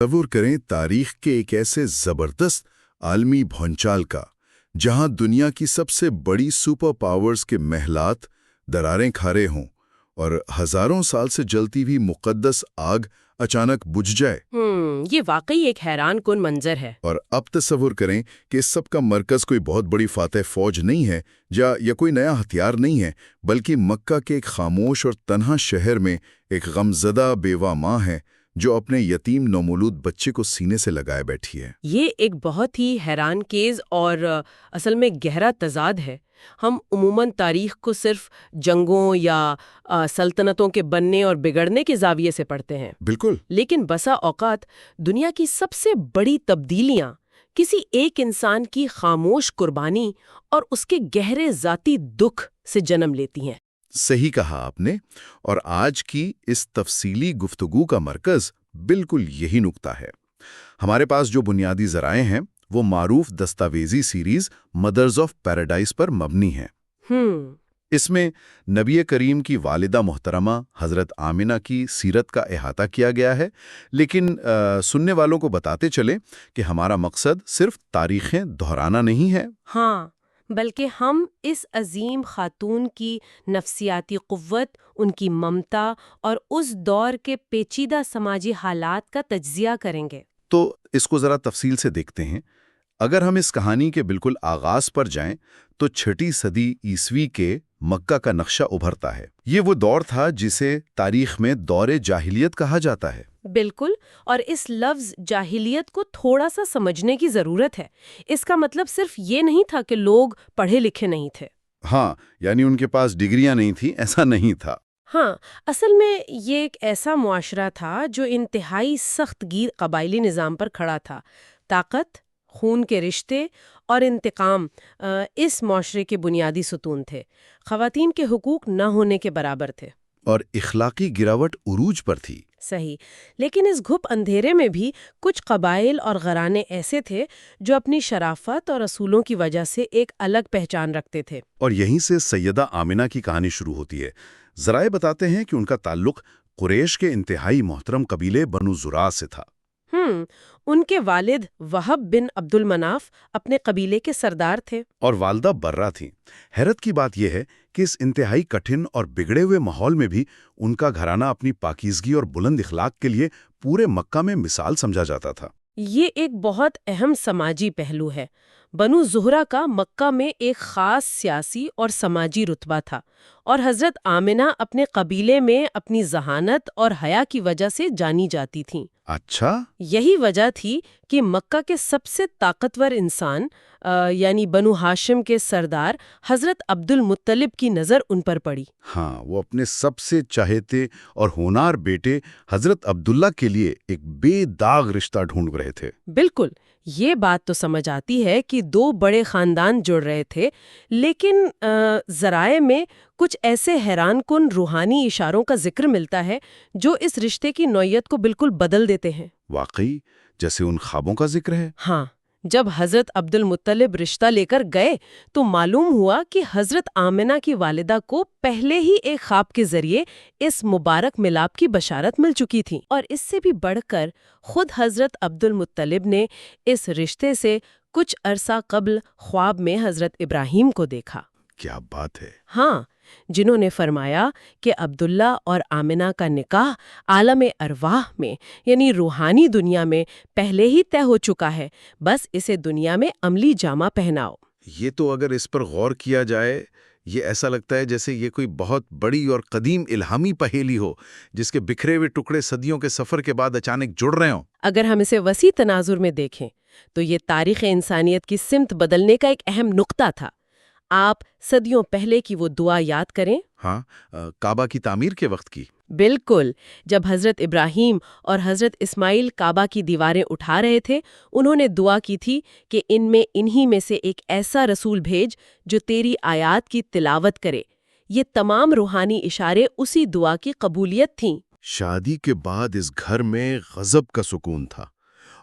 تصور کریں تاریخ کے ایک ایسے زبردست عالمی بھونچال کا جہاں دنیا کی سب سے بڑی سپر پاورز کے محلات دراریں کھا رہے ہوں اور ہزاروں سال سے جلتی ہوئی مقدس آگ اچانک بجھ جائے۔ یہ واقعی ایک حیران کن منظر ہے۔ اور اب تصور کریں کہ اس سب کا مرکز کوئی بہت بڑی فاتح فوج نہیں ہے یا کوئی نیا ہتھیار نہیں ہے، بلکہ مکہ کے ایک خاموش اور تنہا شہر میں ایک غمزدہ بیوہ ماں ہے جو اپنے یتیم نومولود بچے کو سینے سے لگائے بیٹھی ہے۔ یہ ایک بہت ہی حیران خیز اور اصل میں گہرا تضاد ہے۔ ہم عموماً تاریخ کو صرف جنگوں یا سلطنتوں کے بننے اور بگڑنے کے زاویے سے پڑھتے ہیں۔ بالکل۔ لیکن بسا اوقات دنیا کی سب سے بڑی تبدیلیاں کسی ایک انسان کی خاموش قربانی اور اس کے گہرے ذاتی دکھ سے جنم لیتی ہیں۔ صحیح کہا آپ نے، اور آج کی اس تفصیلی گفتگو کا مرکز بالکل یہی نقطہ ہے۔ ہمارے پاس جو بنیادی ذرائع ہیں وہ معروف دستاویزی سیریز مدرز آف پیراڈائز پر مبنی ہیں۔ اس میں نبی کریم کی والدہ محترمہ حضرت آمنہ کی سیرت کا احاطہ کیا گیا ہے، لیکن سننے والوں کو بتاتے چلیں کہ ہمارا مقصد صرف تاریخیں دہرانا نہیں ہے، ہاں، بلکہ ہم اس عظیم خاتون کی نفسیاتی قوت، ان کی ممتا اور اس دور کے پیچیدہ سماجی حالات کا تجزیہ کریں گے۔ تو اس کو ذرا تفصیل سے دیکھتے ہیں۔ اگر ہم اس کہانی کے بالکل آغاز پر جائیں تو 6 صدی عیسوی کے مکہ کا نقشہ ابھرتا ہے۔ یہ وہ دور تھا جسے تاریخ میں دور جاہلیت کہا جاتا ہے۔ بالکل، اور اس لفظ جاہلیت کو تھوڑا سا سمجھنے کی ضرورت ہے۔ اس کا مطلب صرف یہ نہیں تھا کہ لوگ پڑھے لکھے نہیں تھے۔ ہاں، یعنی ان کے پاس ڈگریاں نہیں تھیں، ایسا نہیں تھا۔ ہاں، اصل میں یہ ایک ایسا معاشرہ تھا جو انتہائی سخت گیر قبائلی نظام پر کھڑا تھا۔ طاقت، خون کے رشتے اور انتقام اس معاشرے کے بنیادی ستون تھے۔ خواتین کے حقوق نہ ہونے کے برابر تھے، اور اخلاقی گراوٹ عروج پر تھی۔ صحیح، لیکن اس گھپ اندھیرے میں بھی کچھ قبائل اور گھرانے ایسے تھے جو اپنی شرافت اور اصولوں کی وجہ سے ایک الگ پہچان رکھتے تھے۔ اور یہیں سے سیدہ آمنہ کی کہانی شروع ہوتی ہے۔ ذرائع بتاتے ہیں کہ ان کا تعلق قریش کے انتہائی محترم قبیلے بنو زرع سے تھا۔ ان کے والد وہب بن عبد المناف اپنے قبیلے کے سردار تھے، اور والدہ برہ تھیں۔ حیرت کی بات یہ ہے کہ اس انتہائی کٹھن اور بگڑے ہوئے ماحول میں بھی ان کا گھرانہ اپنی پاکیزگی اور بلند اخلاق کے لیے پورے مکہ میں مثال سمجھا جاتا تھا۔ یہ ایک بہت اہم سماجی پہلو ہے۔ بنو زہرہ کا مکہ میں ایک خاص سیاسی اور سماجی رتبہ تھا، اور حضرت آمنہ اپنے قبیلے میں اپنی ذہانت اور حیا کی وجہ سے جانی جاتی تھیں۔ اچھا، یہی وجہ تھی کہ مکہ کے سب سے طاقتور انسان یعنی بنو ہاشم کے سردار حضرت عبد المطلب کی نظر ان پر پڑی۔ ہاں، وہ اپنے سب سے چہیتے اور ہونہار بیٹے حضرت عبداللہ کے لیے ایک بے داغ رشتہ ڈھونڈ رہے تھے۔ بالکل، یہ بات تو سمجھ آتی ہے کہ 2 بڑے خاندان جڑ رہے تھے، لیکن ذرائع میں کچھ ایسے حیران کن روحانی اشاروں کا ذکر ملتا ہے جو اس رشتے کی نوعیت کو بالکل بدل دیتے ہیں۔ واقعی، جیسے ان خوابوں کا ذکر ہے۔ ہاں، جب حضرت عبد المطلب رشتہ لے کر گئے تو معلوم ہوا کہ حضرت آمنہ کی والدہ کو پہلے ہی ایک خواب کے ذریعے اس مبارک ملاپ کی بشارت مل چکی تھی، اور اس سے بھی بڑھ کر خود حضرت عبد المطلب نے اس رشتے سے کچھ عرصہ قبل خواب میں حضرت ابراہیم کو دیکھا۔ کیا بات ہے! ہاں، جنہوں نے فرمایا کہ عبداللہ اور آمنہ کا نکاح عالم ارواح میں یعنی روحانی دنیا میں پہلے ہی طے ہو چکا ہے، بس اسے دنیا میں عملی جامہ پہناؤ۔ یہ تو اگر اس پر غور کیا جائے، یہ ایسا لگتا ہے جیسے یہ کوئی بہت بڑی اور قدیم الہامی پہیلی ہو جس کے بکھرے ہوئے ٹکڑے صدیوں کے سفر کے بعد اچانک جڑ رہے ہوں۔ اگر ہم اسے وسیع تناظر میں دیکھیں تو یہ تاریخ انسانیت کی سمت بدلنے کا ایک اہم نقطہ تھا۔ آپ صدیوں پہلے کی وہ دعا یاد کریں۔ ہاں، کعبہ کی تعمیر کے وقت کی۔ بالکل، جب حضرت ابراہیم اور حضرت اسماعیل کعبہ کی دیواریں اٹھا رہے تھے، انہوں نے دعا کی تھی کہ انہی میں سے ایک ایسا رسول بھیج جو تیری آیات کی تلاوت کرے۔ یہ تمام روحانی اشارے اسی دعا کی قبولیت تھیں۔ شادی کے بعد اس گھر میں غضب کا سکون تھا،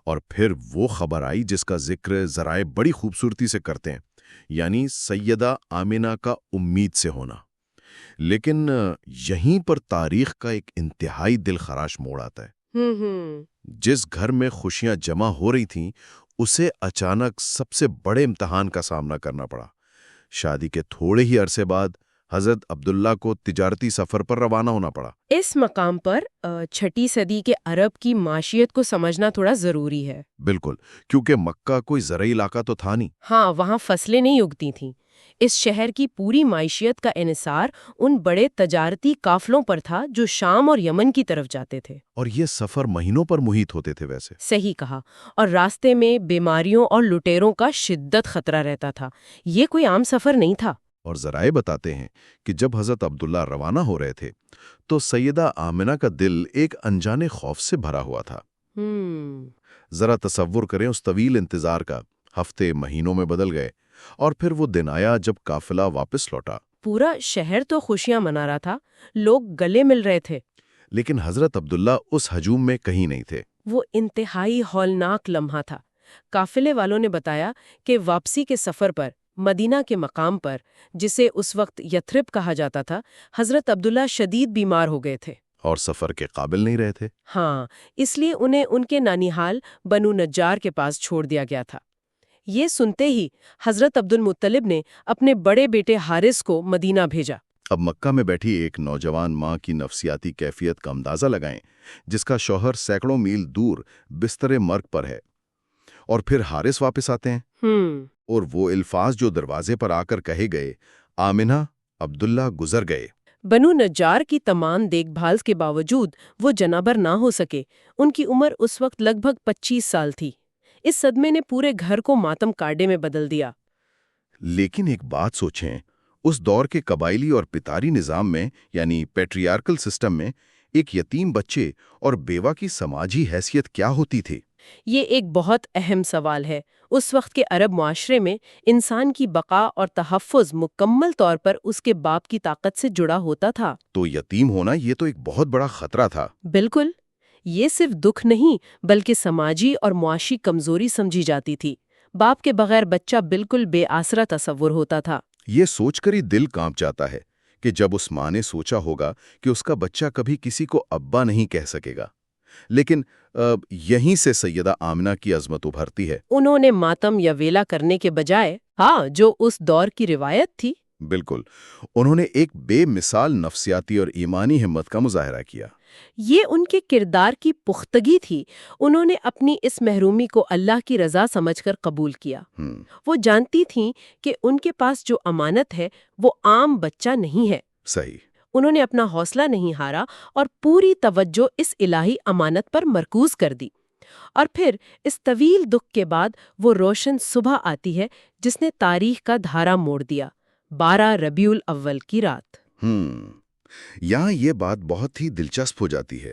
اور پھر وہ خبر آئی جس کا ذکر ذرائع بڑی خوبصورتی سے کرتے ہیں، یعنی سیدہ آمنہ کا امید سے ہونا۔ لیکن یہیں پر تاریخ کا ایک انتہائی دل خراش موڑ آتا ہے۔ جس گھر میں خوشیاں جمع ہو رہی تھیں اسے اچانک سب سے بڑے امتحان کا سامنا کرنا پڑا۔ شادی کے تھوڑے ہی عرصے بعد حضرت عبداللہ کو تجارتی سفر پر روانہ ہونا پڑا۔ اس مقام پر 6 صدی کے عرب کی معیشت کو سمجھنا تھوڑا ضروری ہے۔ بالکل، کیونکہ مکہ کوئی زرعی علاقہ تو تھا نہیں۔ ہاں، وہاں فصلیں نہیں اگتی تھیں۔ اس شہر کی پوری معیشت کا انحصار ان بڑے تجارتی قافلوں پر تھا جو شام اور یمن کی طرف جاتے تھے۔ اور یہ سفر مہینوں پر محیط ہوتے تھے ویسے۔ صحیح کہا، اور راستے میں بیماریوں اور لٹیروں کا شدت خطرہ رہتا تھا۔ یہ کوئی عام سفر نہیں تھا۔ اور ذرائع بتاتے ہیں کہ جب حضرت عبداللہ روانہ ہو رہے تھے تو سیدہ آمنہ کا دل ایک انجانے خوف سے بھرا ہوا تھا۔ ذرا تصور کریں اس طویل انتظار کا، ہفتے مہینوں میں بدل گئے، اور پھر وہ دن آیا جب قافلہ واپس لوٹا۔ پورا شہر تو خوشیاں منا رہا تھا، لوگ گلے مل رہے تھے، لیکن حضرت عبداللہ اس ہجوم میں کہیں نہیں تھے۔ وہ انتہائی ہولناک لمحہ تھا۔ قافلے والوں نے بتایا کہ واپسی کے سفر پر مدینہ کے مقام پر، جسے اس وقت یثرب کہا جاتا تھا، حضرت عبداللہ شدید بیمار ہو گئے تھے اور سفر کے قابل نہیں رہے تھے۔ ہاں، اس لیے انہیں ان کے نانیحال بنو نجار کے پاس چھوڑ دیا گیا تھا۔ یہ سنتے ہی حضرت عبد المطلب نے اپنے بڑے بیٹے حارث کو مدینہ بھیجا۔ اب مکہ میں بیٹھی ایک نوجوان ماں کی نفسیاتی کیفیت کا اندازہ لگائیں، جس کا شوہر سینکڑوں میل دور بستر مرگ پر ہے، اور پھر حارث واپس آتے ہیں، اور وہ الفاظ جو دروازے پر آ کر کہے گئے، آمنہ، عبداللہ گزر گئے۔ بنو نجار کی تمام دیکھ بھال کے باوجود وہ جنابر نہ ہو سکے۔ ان کی عمر اس وقت لگ بھگ 25 سال تھی۔ اس صدمے نے پورے گھر کو ماتم کاٹے میں بدل دیا۔ لیکن ایک بات سوچیں، اس دور کے قبائلی اور پتاری نظام میں، یعنی پیٹریارکل سسٹم میں، ایک یتیم بچے اور بیوہ کی سماجی حیثیت کیا ہوتی تھی؟ یہ ایک بہت اہم سوال ہے۔ اس وقت کے عرب معاشرے میں انسان کی بقا اور تحفظ مکمل طور پر اس کے باپ کی طاقت سے جڑا ہوتا تھا۔ تو یتیم ہونا یہ تو ایک بہت بڑا خطرہ تھا۔ بالکل، یہ صرف دکھ نہیں بلکہ سماجی اور معاشی کمزوری سمجھی جاتی تھی۔ باپ کے بغیر بچہ بالکل بے آسرا تصور ہوتا تھا۔ یہ سوچ کر ہی دل کانپ جاتا ہے کہ جب اس ماں نے سوچا ہوگا کہ اس کا بچہ کبھی کسی کو ابا نہیں کہہ سکے گا۔ لیکن یہیں سے سیدہ آمنہ کی عظمت ابھرتی ہے۔ انہوں نے ماتم یا ویلا کرنے کے بجائے، جو اس دور کی روایت تھی، بالکل، انہوں نے ایک بے مثال نفسیاتی اور ایمانی ہمت کا مظاہرہ کیا۔ یہ ان کے کردار کی پختگی تھی۔ انہوں نے اپنی اس محرومی کو اللہ کی رضا سمجھ کر قبول کیا۔ وہ جانتی تھیں کہ ان کے پاس جو امانت ہے وہ عام بچہ نہیں ہے۔ صحیح۔ انہوں نے اپنا حوصلہ نہیں ہارا اور پوری توجہ اس الہی امانت پر مرکوز کر دی۔ اور پھر اس طویل دکھ کے بعد وہ روشن صبح آتی ہے جس نے تاریخ کا دھارا موڑ دیا، 12 ربیع الاول کی رات۔ یہاں یہ بات بہت ہی دلچسپ ہو جاتی ہے،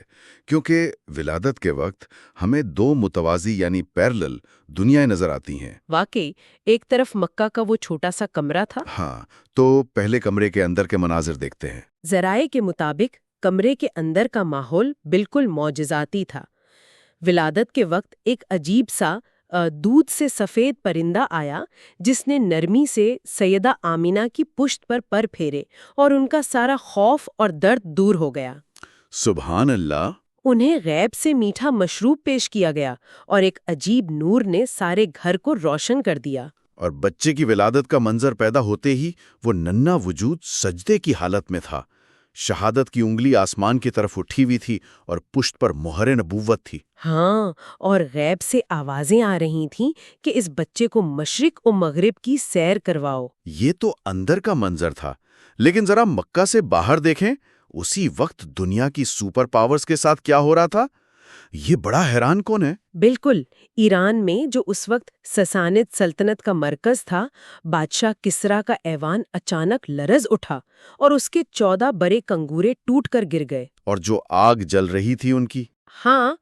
کیونکہ ولادت کے وقت ہمیں 2 متوازی یعنی پیرلل دنیایں نظر آتی ہیں۔ واقعی، ایک طرف مکہ کا وہ چھوٹا سا کمرہ تھا۔ ہاں، تو پہلے کمرے کے اندر کے مناظر دیکھتے ہیں۔ ذرائع کے مطابق کمرے کے اندر کا ماحول بالکل معجزاتی تھا۔ ولادت کے وقت ایک عجیب سا دودھ سے سفید پرندہ آیا جس نے نرمی سے سیدہ آمینہ کی پشت پر پر پھیرے اور ان کا سارا خوف اور درد دور ہو گیا۔ سبحان اللہ! انہیں غیب سے میٹھا مشروب پیش کیا گیا اور ایک عجیب نور نے سارے گھر کو روشن کر دیا۔ اور بچے کی ولادت کا منظر پیدا ہوتے ہی وہ ننھا وجود سجدے کی حالت میں تھا۔ شہادت کی انگلی آسمان کی طرف اٹھی ہوئی تھی اور پشت پر مہر نبوت تھی۔ ہاں، اور غیب سے آوازیں آ رہی تھیں کہ اس بچے کو مشرق و مغرب کی سیر کرواؤ۔ یہ تو اندر کا منظر تھا، لیکن ذرا مکہ سے باہر دیکھیں، اسی وقت دنیا کی سپر پاورز کے ساتھ کیا ہو رہا تھا۔ یہ بڑا حیران کون ہے؟ بالکل، ایران میں جو اس وقت سسانید سلطنت کا مرکز تھا، بادشاہ کسریٰ کا ایوان اچانک لرز اٹھا اور اس کے 14 بڑے کنگورے ٹوٹ کر گر گئے۔ اور جو آگ جل رہی تھی ان کی؟ ہاں،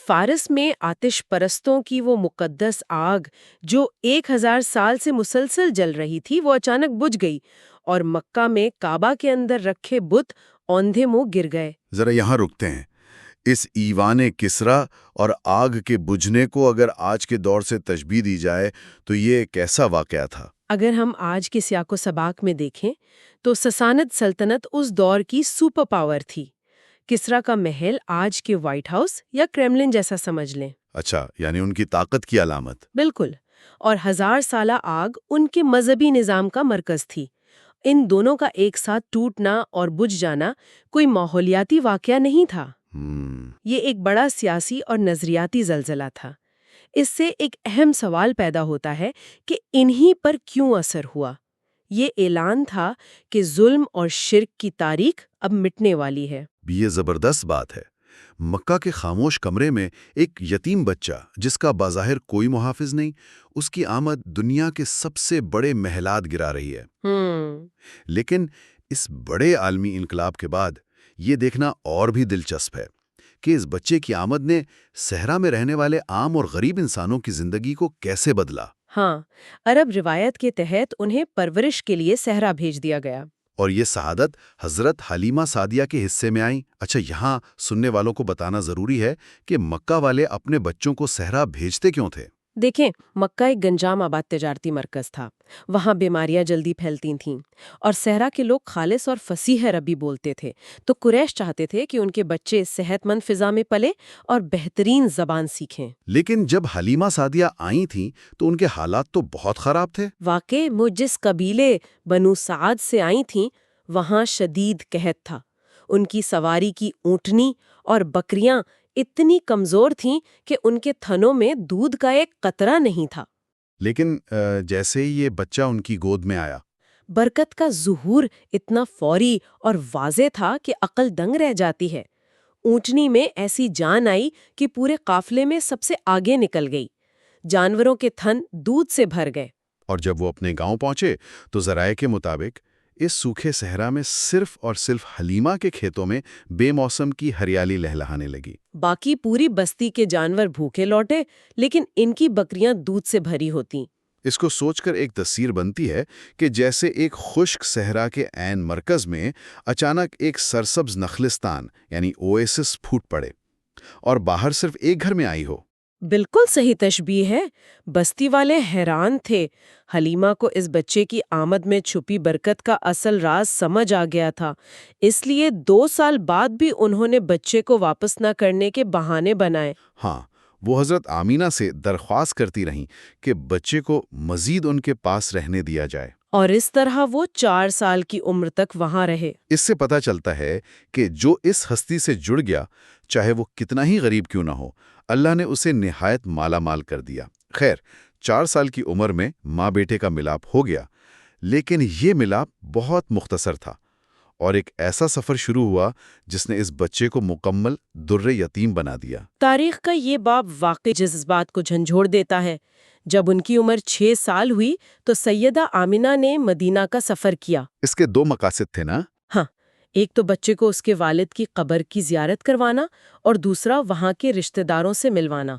فارس میں آتش پرستوں کی وہ مقدس آگ جو 1000 سال سے مسلسل جل رہی تھی، وہ اچانک بجھ گئی اور مکہ میں کعبہ کے اندر رکھے بت اوندھے منہ گر گئے۔ ذرا یہاں رکتے ہیں۔ اس ایوان کسریٰ اور آگ کے بجھنے کو اگر آج کے دور سے تشبیہ دی جائے تو یہ کیسا واقعہ تھا؟ اگر ہم آج کے سیاق و سباق میں دیکھیں تو سسانید سلطنت اس دور کی سپر پاور تھی۔ کسرا کا محل آج کے وائٹ ہاؤس یا کریملن جیسا سمجھ لیں۔ اچھا، یعنی ان کی طاقت کی علامت۔ بالکل، اور 1000 سالہ آگ ان کے مذہبی نظام کا مرکز تھی۔ ان دونوں کا ایک ساتھ ٹوٹنا اور بجھ جانا کوئی ماحولیاتی واقعہ نہیں تھا، یہ ایک بڑا سیاسی اور نظریاتی زلزلہ تھا۔ اس سے ایک اہم سوال پیدا ہوتا ہے کہ انہی پر کیوں اثر ہوا؟ یہ اعلان تھا کہ ظلم اور شرک کی تاریخ اب مٹنے والی ہے۔ یہ زبردست بات ہے۔ مکہ کے خاموش کمرے میں ایک یتیم بچہ جس کا بظاہر کوئی محافظ نہیں، اس کی آمد دنیا کے سب سے بڑے محلات گرا رہی ہے۔ لیکن اس بڑے عالمی انقلاب کے بعد یہ دیکھنا اور بھی دلچسپ ہے کہ اس بچے کی آمد نے صحرا میں رہنے والے عام اور غریب انسانوں کی زندگی کو کیسے بدلا۔ ہاں، عرب روایت کے تحت انہیں پرورش کے لیے صحرا بھیج دیا گیا۔ اور یہ سعادت حضرت حلیمہ سعدیہ کے حصے میں آئی۔ اچھا، یہاں سننے والوں کو بتانا ضروری ہے کہ مکہ والے اپنے بچوں کو صحرا بھیجتے کیوں تھے؟ دیکھیں، مکہ ایک گنجام آباد تجارتی مرکز تھا، وہاں بیماریاں جلدی پھیلتی تھیں اور صحرا کے لوگ خالص اور فصیح عربی بولتے تھے، تو قریش چاہتے تھے کہ ان کے بچے صحت مند فضا میں پلے اور بہترین زبان سیکھیں۔ لیکن جب حلیمہ سعدیہ آئی تھیں تو ان کے حالات تو بہت خراب تھے۔ واقع وہ جس قبیلے بنو سعد سے آئی تھیں وہاں شدید قحط تھا۔ ان کی سواری کی اونٹنی اور بکریاں اتنی کمزور تھیں کہ ان کے تھنوں میں دودھ کا ایک قطرہ نہیں تھا۔ لیکن جیسے ہی یہ بچہ ان کی گود میں آیا، برکت کا ظہور اتنا فوری اور واضح تھا کہ عقل دنگ رہ جاتی ہے۔ اونٹنی میں ایسی جان آئی کہ پورے قافلے میں سب سے آگے نکل گئی۔ جانوروں کے تھن دودھ سے بھر گئے۔ اور جب وہ اپنے گاؤں پہنچے تو ذرائع کے مطابق اس سوکھے صحرا میں صرف اور صرف حلیمہ کے کھیتوں میں بے موسم کی ہریالی لہلہانے لگی۔ باقی پوری بستی کے جانور بھوکے لوٹے، لیکن ان کی بکریاں دودھ سے بھری ہوتیں۔ اس کو سوچ کر ایک تصویر بنتی ہے کہ جیسے ایک خشک صحرا کے عین مرکز میں اچانک ایک سرسبز نخلستان یعنی اویسس پھوٹ پڑے اور باہر صرف ایک گھر میں آئی ہو۔ بالکل صحیح تشبیہ ہے۔ بستی والے حیران تھے۔ حلیمہ کو اس بچے کی آمد میں چھپی برکت کا اصل راز سمجھ آ گیا تھا، اس لیے 2 سال بعد بھی انہوں نے بچے کو واپس نہ کرنے کے بہانے بنائے۔ ہاں، وہ حضرت آمینہ سے درخواست کرتی رہیں کہ بچے کو مزید ان کے پاس رہنے دیا جائے۔ اور اس طرح وہ 4 سال کی عمر تک وہاں رہے۔ اس سے پتہ چلتا ہے کہ جو اس ہستی سے جڑ گیا، چاہے وہ کتنا ہی غریب کیوں نہ ہو، اللہ نے اسے نہایت مالا مال کر دیا۔ خیر، 4 سال کی عمر میں ماں بیٹے کا ملاپ ہو گیا، لیکن یہ ملاپ بہت مختصر تھا اور ایک ایسا سفر شروع ہوا جس نے اس بچے کو مکمل در یتیم بنا دیا۔ تاریخ کا یہ باب واقعی جذبات کو جھنجھوڑ دیتا ہے۔ جب ان کی عمر 6 سال ہوئی تو سیدہ آمینہ نے مدینہ کا سفر کیا۔ اس کے 2 مقاصد تھے نا؟ ہاں، ایک تو بچے کو اس کے والد کی قبر کی زیارت کروانا اور دوسرا وہاں کے رشتہ داروں سے ملوانا۔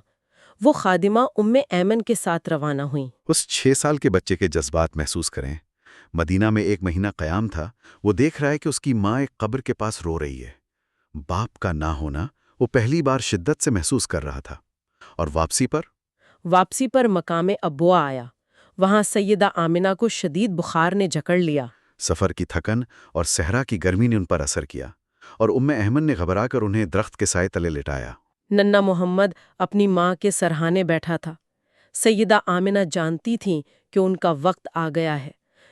وہ خادمہ ام ایمن کے ساتھ روانہ ہوئیں۔ اس 6 سال کے بچے کے جذبات محسوس کریں۔ مدینہ میں 1 مہینہ قیام تھا، وہ دیکھ رہا ہے کہ اس کی ماں ایک قبر کے پاس رو رہی ہے۔ باپ کا نہ ہونا وہ پہلی بار شدت سے محسوس کر رہا تھا۔ اور واپسی پر مقام ابوا آیا۔ وہاں سیدہ آمینہ کو شدید بخار نے جکڑ لیا۔ سفر کی تھکن اور صحرا کی گرمی نے ان پر اثر کیا اور ام ایمن نے گھبرا کر انہیں درخت کے سائے تلے لٹایا۔ ننھا محمد اپنی ماں کے سرہانے بیٹھا تھا۔ سیدہ آمینہ جانتی تھیں کہ ان کا وقت آ گیا ہے۔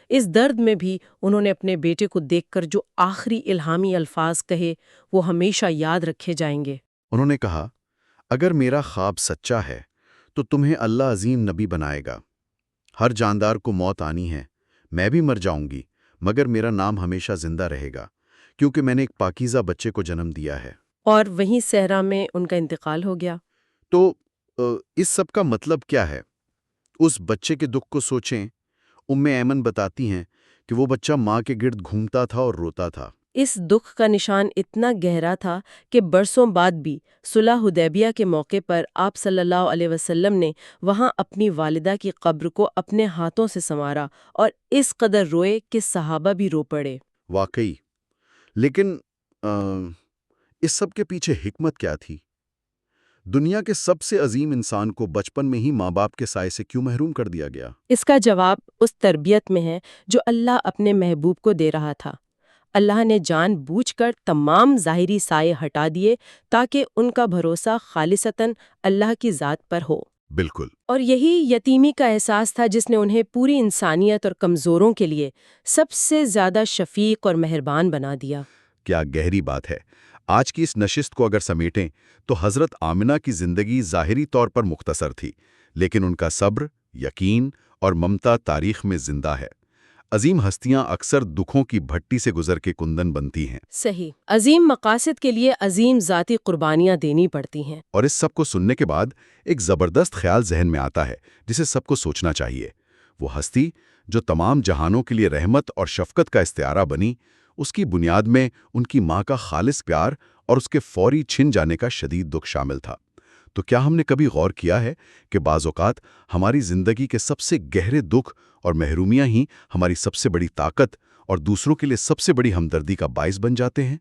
اس درد میں بھی انہوں نے اپنے بیٹے کو دیکھ کر جو آخری الہامی الفاظ کہے وہ ہمیشہ یاد رکھے جائیں گے۔ انہوں نے کہا، اگر میرا خواب سچا ہے تو تمہیں اللہ عظیم نبی بنائے گا۔ ہر جاندار کو موت آنی ہے، میں بھی مر جاؤں گی، مگر میرا نام ہمیشہ زندہ رہے گا، کیونکہ میں نے ایک پاکیزہ بچے کو جنم دیا ہے۔ اور وہیں صحرا میں ان کا انتقال ہو گیا۔ تو اس سب کا مطلب کیا ہے؟ اس بچے کے دکھ کو سوچیں۔ ام ایمن بتاتی ہیں کہ وہ بچہ ماں کے گرد گھومتا تھا اور روتا تھا۔ اس دکھ کا نشان اتنا گہرا تھا کہ برسوں بعد بھی صلح حدیبیہ کے موقع پر آپ صلی اللہ علیہ وسلم نے وہاں اپنی والدہ کی قبر کو اپنے ہاتھوں سے سنوارا اور اس قدر روئے کہ صحابہ بھی رو پڑے۔ واقعی، لیکن اس سب کے پیچھے حکمت کیا تھی؟ دنیا کے سب سے عظیم انسان کو بچپن میں ہی ماں باپ کے سائے سے کیوں محروم کر دیا گیا؟ اس کا جواب اس تربیت میں ہے جو اللہ اپنے محبوب کو دے رہا تھا۔ اللہ نے جان بوجھ کر تمام ظاہری سائے ہٹا دیے تاکہ ان کا بھروسہ خالصتاً اللہ کی ذات پر ہو۔ بالکل۔ اور یہی یتیمی کا احساس تھا جس نے انہیں پوری انسانیت اور کمزوروں کے لیے سب سے زیادہ شفیق اور مہربان بنا دیا۔ کیا گہری بات ہے۔ آج کی اس نشست کو اگر سمیٹیں تو حضرت آمنہ کی زندگی ظاہری طور پر مختصر تھی، لیکن ان کا صبر، یقین اور ممتا تاریخ میں زندہ ہے۔ عظیم ہستیاں اکثر دکھوں کی بھٹی سے گزر کے کندن بنتی ہیں، صحیح، عظیم مقاصد کے لیے عظیم ذاتی قربانیاں دینی پڑتی ہیں۔ اور اس سب کو سننے کے بعد ایک زبردست خیال ذہن میں آتا ہے جسے سب کو سوچنا چاہیے۔ وہ ہستی جو تمام جہانوں کے لیے رحمت اور شفقت کا استعارہ بنی، اس کی بنیاد میں ان کی ماں کا خالص پیار اور اس کے فوری چھن جانے کا شدید دکھ شامل تھا۔ تو کیا ہم نے کبھی غور کیا ہے کہ بعض اوقات ہماری زندگی کے سب سے گہرے دکھ اور محرومیاں ہی ہماری سب سے بڑی طاقت اور دوسروں کے لیے سب سے بڑی ہمدردی کا باعث بن جاتے ہیں؟